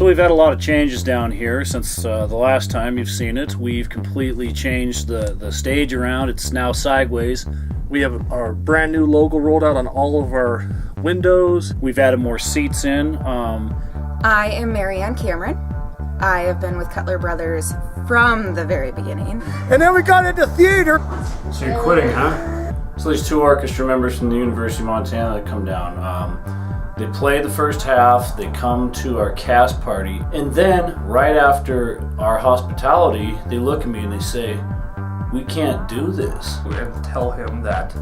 So we've had a lot of changes down here since the last time you've seen it. We've completely changed the stage around. It's now sideways. We have our brand new logo rolled out on all of our windows. We've added more seats in. I am Mariann Cameron. I have been with Cutler Brothers from the very beginning. And then we got into theater. So you're quitting, huh? So there's two orchestra members from the University of Montana that come down. They play the first half, they come to our cast party, and then right after our hospitality, they look at me and they say, "We can't do this." We had to tell him that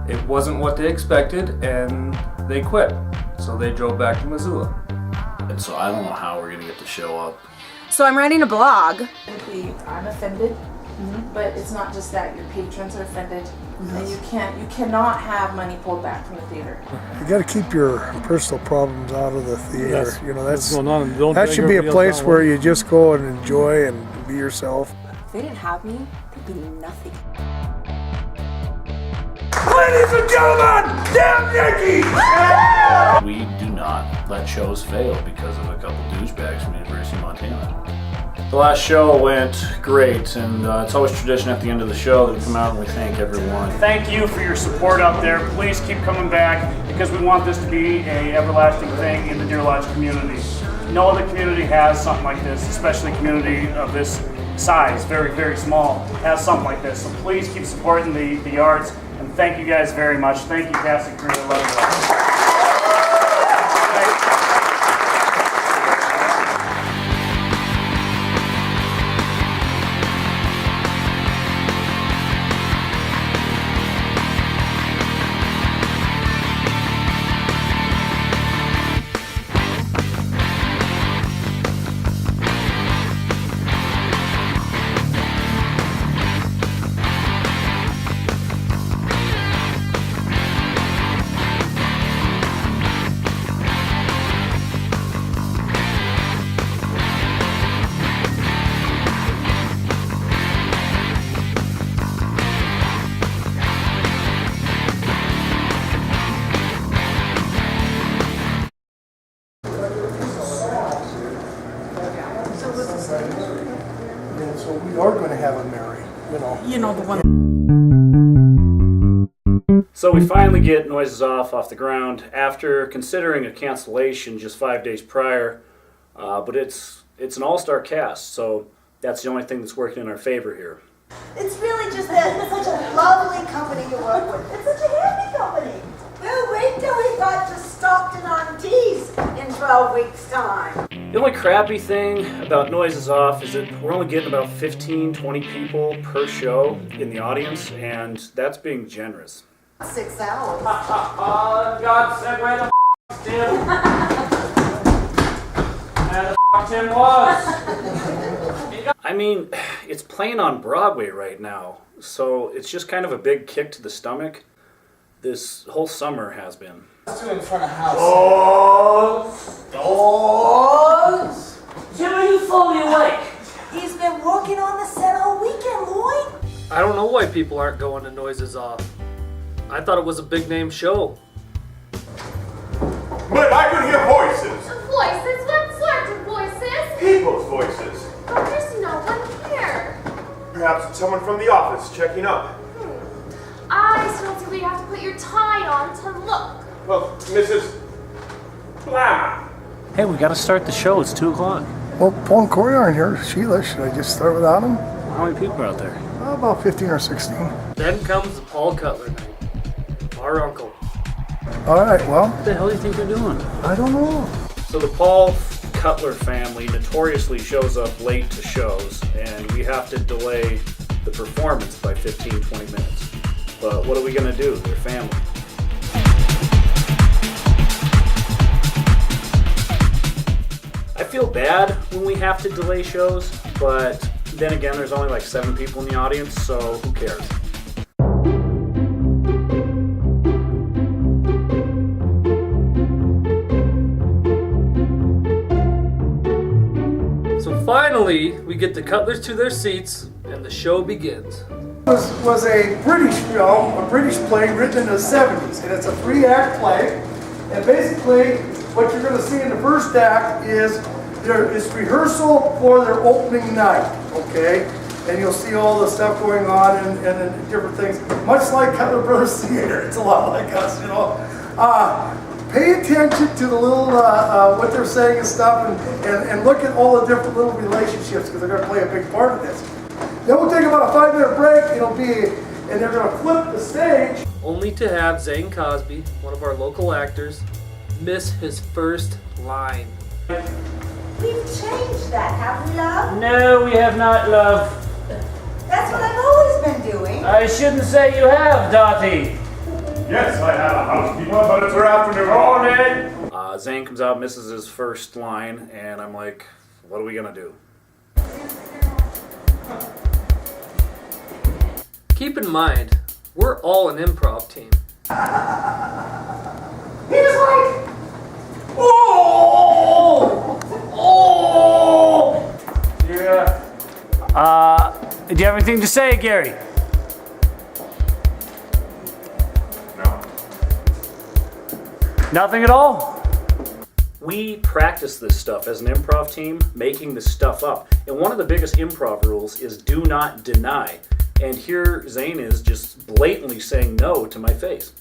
it wasn't what they expected, and they quit. So they drove back to Missoula. And so I don't know how we're gonna get the show up. So I'm writing a blog. I'm offended, but it's not just that. Your patrons are offended, and you cannot have money pulled back from the theater. You got to keep your personal problems out of the theater. Yes. You know, What's going on? Don't that drag should be a everybody place else down where with you just go and enjoy and be yourself. If they didn't have me, they'd be nothing. Ladies and gentlemen, damn Yankees! We do not let shows fail because of a couple douchebags from the University of Montana. The last show went great, and it's always tradition at the end of the show that we come out and we thank everyone. Thank you for your support out there. Please keep coming back because we want this to be an everlasting thing in the Deer Lodge community. No other community has something like this, especially a community of this size, very, very small, has something like this. So please keep supporting the arts, and thank you guys very much. Thank you, cast and crew. I love you all. And so we are going to have a Mary, You know the one. So we finally get Noises off the ground after considering a cancellation just 5 days prior, but it's an all-star cast, so that's the only thing that's working in our favor here. It's really just that it's such a lovely company to work with. It's such a happy company. Well, wait till we got to Stockton-on-Tees in 12 weeks' time. The only crappy thing about Noises Off is that we're only getting about 15, 20 people per show in the audience, and that's being generous. 6 hours. God said where the Tim. Where the Tim was. I mean, it's playing on Broadway right now, so it's just kind of a big kick to the stomach. This whole summer has been. In front of house. Dogs! Jim, are you fully awake? He's been working on the set all weekend, Lloyd. I don't know why people aren't going to Noises Off. I thought it was a big name show. But I could hear voices. Voices? What sort of voices? People's voices. But there's no one here. Perhaps it's someone from the office checking up. I still think we have to put your tie on to look. Well, Mrs. Blah. Hey, we gotta start the show. It's 2 o'clock. Well, Paul and Corey aren't here. Sheila, should I just start without them? How many people are out there? About 15 or 16. Then comes the Paul Cutler night. Our uncle. All right, well, What the hell do you think they're doing? I don't know. So the Paul Cutler family notoriously shows up late to shows, and we have to delay the performance by 15, 20 minutes. But what are we gonna do? They're family. I feel bad when we have to delay shows, but then again, there's only like 7 people in the audience, so who cares? So finally, we get the Cutlers to their seats, and the show begins. This was a British film, a British play written in the 70s, and it's a 3-act play. And basically, what you're going to see in the first act is it's rehearsal for their opening night, okay? And you'll see all the stuff going on and different things. Much like Cutler Brothers Theater, it's a lot like us, you know. Pay attention to the little, what they're saying and stuff, and look at all the different little relationships, because they're going to play a big part of this. Then we'll take about a 5-minute break, and they're going to flip the stage. Only to have Zane Cosby, one of our local actors, miss his first line. We've changed that, have we, love? No, we have not, love. That's what I've always been doing. I shouldn't say you have, Dottie. Yes, I have a housekeeper, but it's her afternoon. Morning! Zane comes out, misses his first line, and I'm like, what are we gonna do? Keep in mind, we're all an improv team. He was like, Oh! Oh! Yeah. Do you have anything to say, Gary? No. Nothing at all? We practice this stuff as an improv team, making this stuff up. And one of the biggest improv rules is do not deny. And here Zane is just blatantly saying no to my face.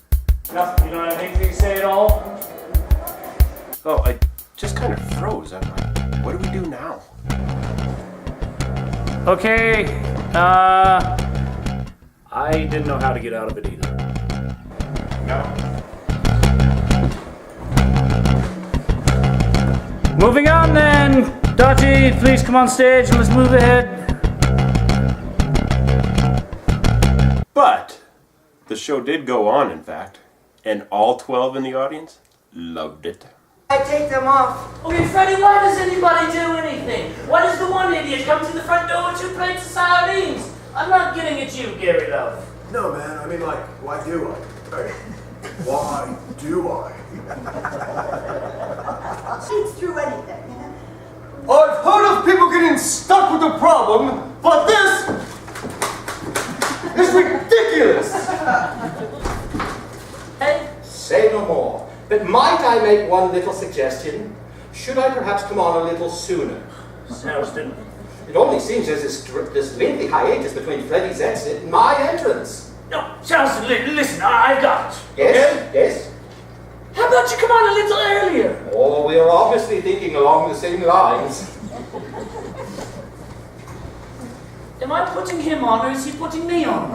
Nothing. You don't have anything to say at all? Oh, I just kind of froze. I'm like, what do we do now? Okay, I didn't know how to get out of it either. No. Moving on then! Dottie, please come on stage and let's move ahead. But the show did go on, in fact, and all 12 in the audience loved it. I take them off. Okay, Freddie, why does anybody do anything? Why does the one idiot come to the front door with 2 plates of sardines? I'm not getting at you, Gary Love. No, man, I mean, like, why do I? Right? Why do I? It's through anything. I've heard of people getting stuck with a problem, but this is ridiculous! Hey? Say no more. But might I make one little suggestion? Should I perhaps come on a little sooner? Sounds didn't. It only seems there's this lengthy hiatus between Freddie's exit and my entrance. No, Charles, listen, I've got it. Yes? Okay? Yes? How about you come on a little earlier? Oh, we are obviously thinking along the same lines. Am I putting him on or is he putting me on?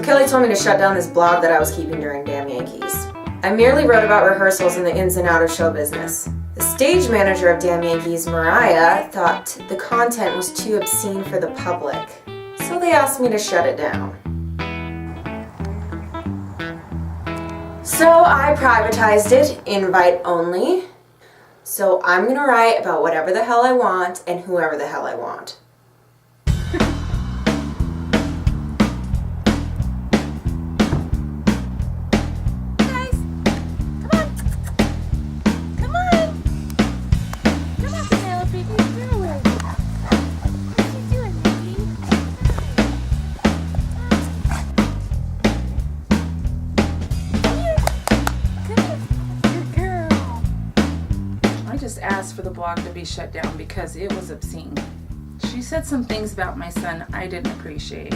Kelly told me to shut down this blog that I was keeping during Damn Yankees. I merely wrote about rehearsals and the ins and outs of show business. The stage manager of Damn Yankees, Mariann, thought the content was too obscene for the public, so they asked me to shut it down. So I privatized it, invite only. So I'm gonna write about whatever the hell I want and whoever the hell I want. Asked for the blog to be shut down because it was obscene. She said some things about my son I didn't appreciate.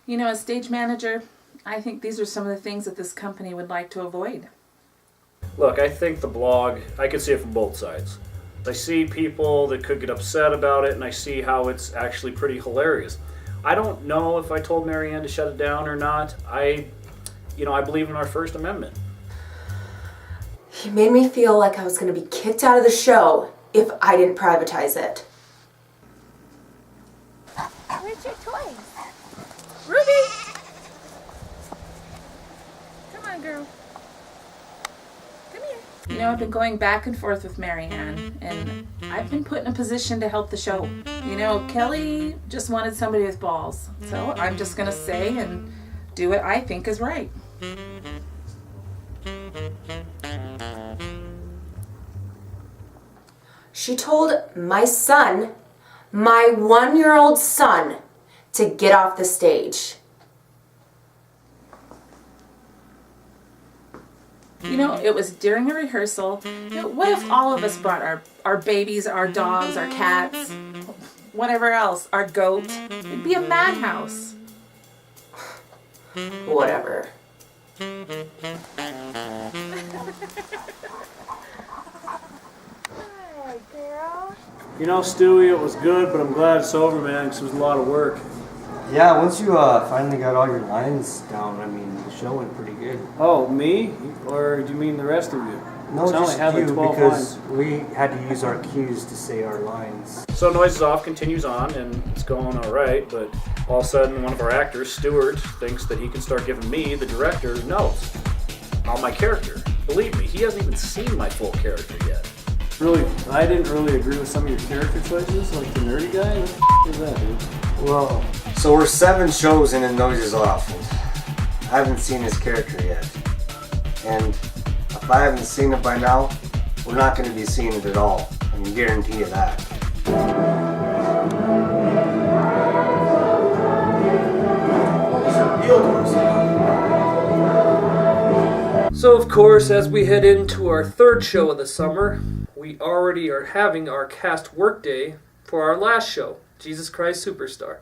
You know, as stage manager, I think these are some of the things that this company would like to avoid. Look, I think the blog, I can see it from both sides. I see people that could get upset about it, and I see how it's actually pretty hilarious. I don't know if I told Mariann to shut it down or not. I believe in our First Amendment. He made me feel like I was going to be kicked out of the show if I didn't privatize it. Where's your toys? Ruby! Come on, girl. Come here. You know, I've been going back and forth with Mariann, and I've been put in a position to help the show. You know, Kelly just wanted somebody with balls, so I'm just going to say and do what I think is right. She told my son my 1-year-old son to get off the stage. You know, it was during a rehearsal. You know, what if all of us brought our babies, our dogs, our cats, whatever else, our goat? It'd be a madhouse. Whatever. Hi, girl. You know, Stewie, it was good, but I'm glad it's over, man, because it was a lot of work. Yeah, once you finally got all your lines down, I mean, the show went pretty good. Oh, me? Or do you mean the rest of you? No, It's only just had like you, 12 because lines. we had to use our cues to say our lines. So Noise is Off continues on, and it's going all right, but all of a sudden one of our actors, Stuart, thinks that he can start giving me, the director, notes on my character. Believe me, he hasn't even seen my full character yet. Really, I didn't really agree with some of your character choices, like the nerdy guy. What the f*** is that, dude? Whoa. So we're 7 shows in and Noise is Off. And I haven't seen his character yet. And if I haven't seen it by now, we're not going to be seeing it at all. I can guarantee you that. So of course, as we head into our 3rd show of the summer, we already are having our cast work day for our last show, Jesus Christ Superstar.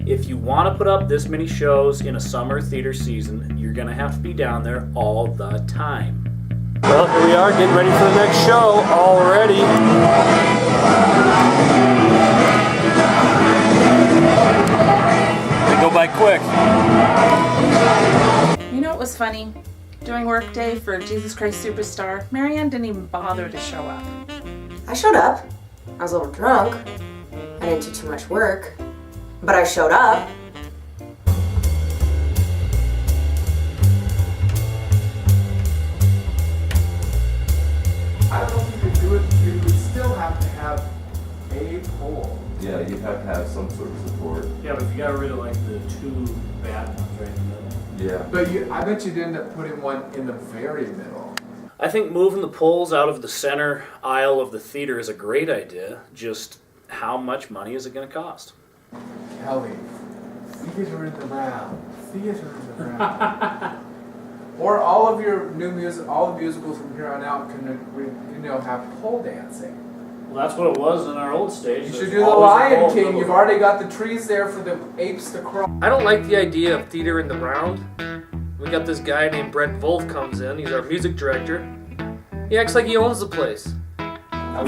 If you want to put up this many shows in a summer theater season, you're going to have to be down there all the time. Well, here we are getting ready for the next show already. They go by quick. You know what was funny? During work day for Jesus Christ Superstar, Mariann didn't even bother to show up. I showed up. I was a little drunk. I didn't do too much work. But I showed up. I don't know if you could do it. You would still have to have a pole. Yeah, you'd have to have some sort of support. Yeah, but if you got rid of like the 2 bad ones right in the middle. Yeah. But I bet you'd end up putting one in the very middle. I think moving the poles out of the center aisle of the theater is a great idea. Just how much money is it going to cost? Kelly, theater in the round. Theater in the round. Or all of your new music, all the musicals from here on out can have pole dancing. Well, that's what it was in our old stage. You should do the Lion King. You've already got the trees there for the apes to cross. I don't like the idea of theater in the round. We got this guy named Brent Wolf comes in. He's our music director. He acts like he owns the place. The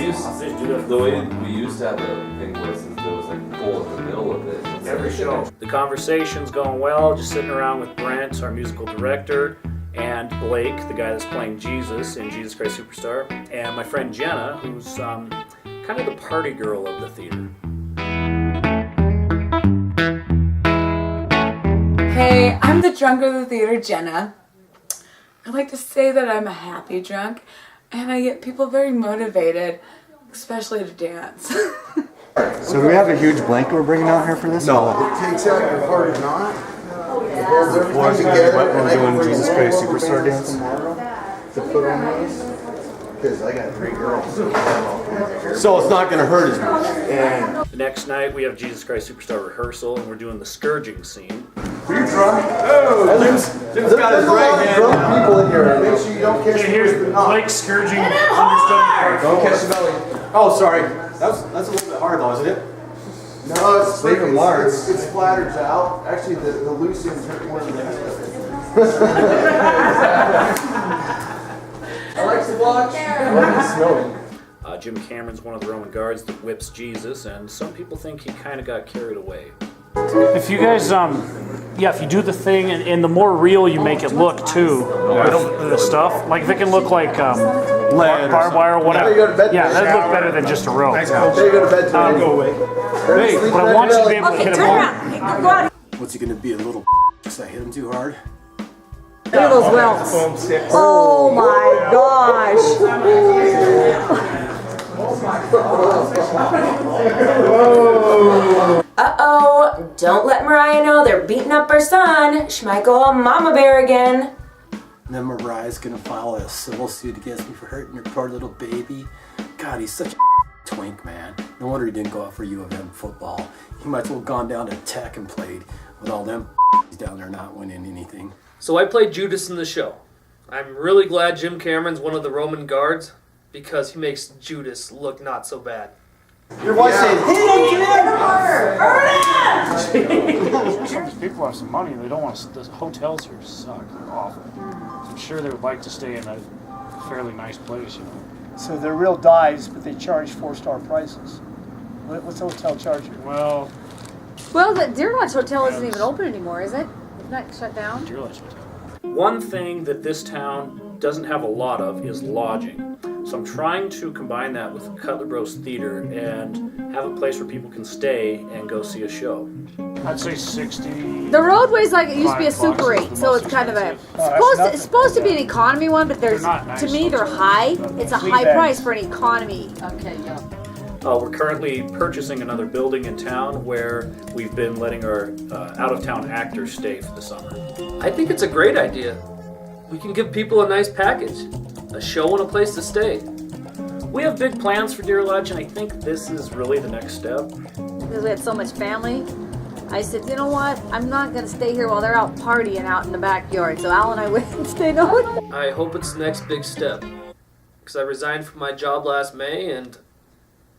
way we used to have the thing was there was like a pole in the middle of it. Every show. The conversation's going well, just sitting around with Brent, our musical director, and Blake, the guy that's playing Jesus in Jesus Christ Superstar, and my friend Jenna, who's kind of the party girl of the theater. Hey, I'm the drunk of the theater, Jenna. I like to say that I'm a happy drunk, and I get people very motivated, especially to dance. So do we have a huge blanket we're bringing out here for this? No. It takes out your heart and not. We're doing Jesus Christ Superstar dance. To put on those. Because I got 3 girls. So it's not going to hurt as much. And The next night, we have Jesus Christ Superstar rehearsal, and we're doing the scourging scene. are you drunk? Oh, Jim's got his right hand. Drunk people in here. Make sure you don't catch Okay, here's Blake scourging understudy. Don't catch the belly. Oh, sorry. That's a little bit hard though, isn't it? No, it's Leave large. It splatters out. Actually, the loose ends hurt more than the I like to watch. It's snowing. Jim Cameron's one of the Roman guards that whips Jesus, and some people think he kind of got carried away. If you guys, if you do the thing, and the more real you make it look too, the stuff, like if it can look like barbed wire or whatever, that'd look better than just a rope. They go to bed tonight. Go away. But I want you to be able to hit him hard. What's he gonna be, a little because I hit him too hard? Look at those welts. Oh my gosh. Uh-oh, don't let Mariah know they're beating up her son. Schmeichel, mama bear again. And then Mariah's gonna file a civil suit against me for hurting her poor little baby. God, he's such a twink, man. No wonder he didn't go out for U of M football. He might as well gone down to Tech and played with all them down there not winning anything. So I played Judas in the show. I'm really glad Jim Cameron's one of the Roman guards because he makes Judas look not so bad. Your wife said, These people have some money. They don't want to. The hotels here suck. They're awful. I'm sure they would like to stay in a fairly nice place, you know. So they're real dives, but they charge 4-star prices. What's the hotel charge you? Well, the Deer Lodge Hotel isn't even open anymore, is it? Isn't that shut down? Deer Lodge Hotel. One thing that this town doesn't have a lot of is lodging. So I'm trying to combine that with Cutler Bros Theater and have a place where people can stay and go see a show. I'd say 60. The roadway's like it used to be a Super 8, so it's kind of a it's supposed to be an economy one, but there's to me they're high. It's a high price for an economy. Okay, yeah. We're currently purchasing another building in town where we've been letting our out-of-town actors stay for the summer. I think it's a great idea. We can give people a nice package, a show and a place to stay. We have big plans for Deer Lodge, and I think this is really the next step. Because we had so much family, I said, you know what? I'm not going to stay here while they're out partying out in the backyard. So Al and I went and stayed on. I hope it's the next big step. Because I resigned from my job last May, and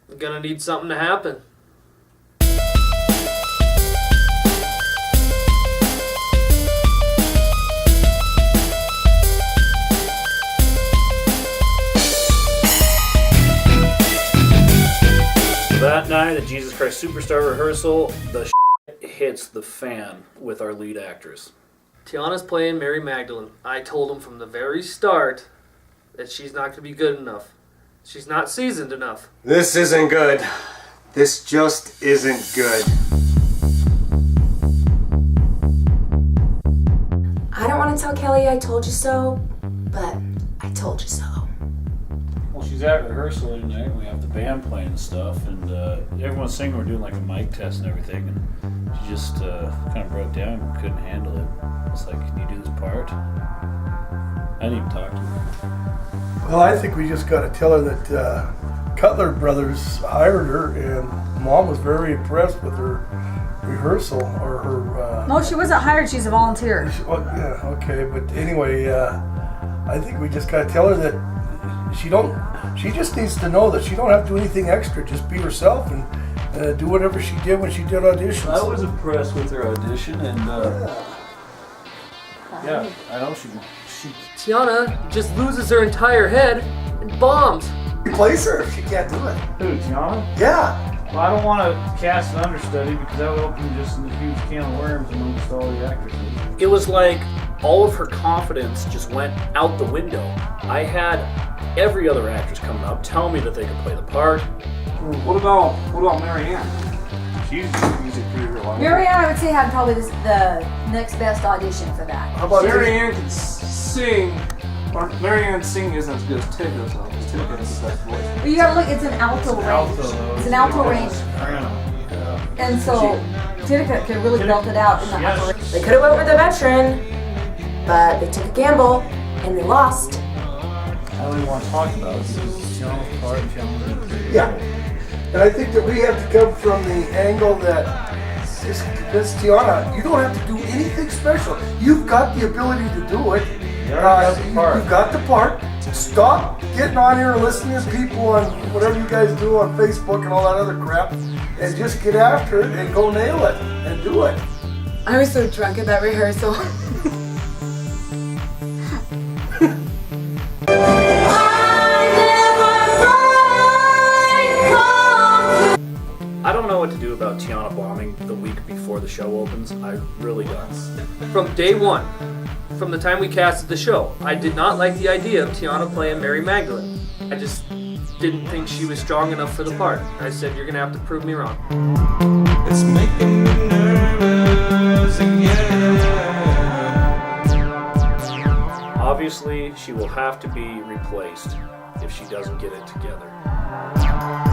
I'm going to need something to happen. That night at Jesus Christ Superstar rehearsal, the hits the fan with our lead actress. Tiana's playing Mary Magdalene. I told him from the very start that she's not going to be good enough. She's not seasoned enough. This isn't good. This just isn't good. I don't want to tell Kelly I told you so, but I told you so. Well, she's at rehearsal tonight, and we have the band playing and stuff, and everyone's singing. We're doing like a mic test and everything, and she just kind of broke down and couldn't handle it. It's like, can you do this part? I didn't even talk to her. Well, I think we just got to tell her that Cutler Brothers hired her, and Mom was very impressed with her rehearsal or her. No, she wasn't hired. She's a volunteer. Yeah, okay, but anyway, I think we just got to tell her that she just needs to know that she don't have to do anything extra. Just be herself and do whatever she did when she did auditions. I was impressed with her audition, and yeah, I know she. Tiana just loses her entire head and bombs. Replace her if she can't do it. Who, Tiana? Yeah. Well, I don't want to cast an understudy because that would open just a huge can of worms amongst all the actresses. It was like all of her confidence just went out the window. I had every other actress coming up telling me that they could play the part. What about Mariann? She's music career life. Mariann, I would say, had probably the next best audition for that. How about Mariann can sing, or Mariann's singing isn't as good as Tigger's though, because Tigger has the best voice. But you gotta look, it's an alto range. It's an alto range. And so Titica could really belt it out in the upper range. They could have went with a veteran, but they took a gamble and they lost. I don't even want to talk about it. It's Tiana's part, Tiana's. Yeah. And I think that we have to come from the angle that this Tiana, you don't have to do anything special. You've got the ability to do it. You've got the part. Stop getting on here and listening to people on whatever you guys do on Facebook and all that other crap, and just get after it and go nail it and do it. I was so drunk at that rehearsal. I don't know what to do about Tiana bombing the week before the show opens. I really don't. From day one, from the time we casted the show, I did not like the idea of Tiana playing Mary Magdalene. I just didn't think she was strong enough for the part. I said, you're going to have to prove me wrong. It's making me nervous again. Obviously, she will have to be replaced if she doesn't get it together. Bye.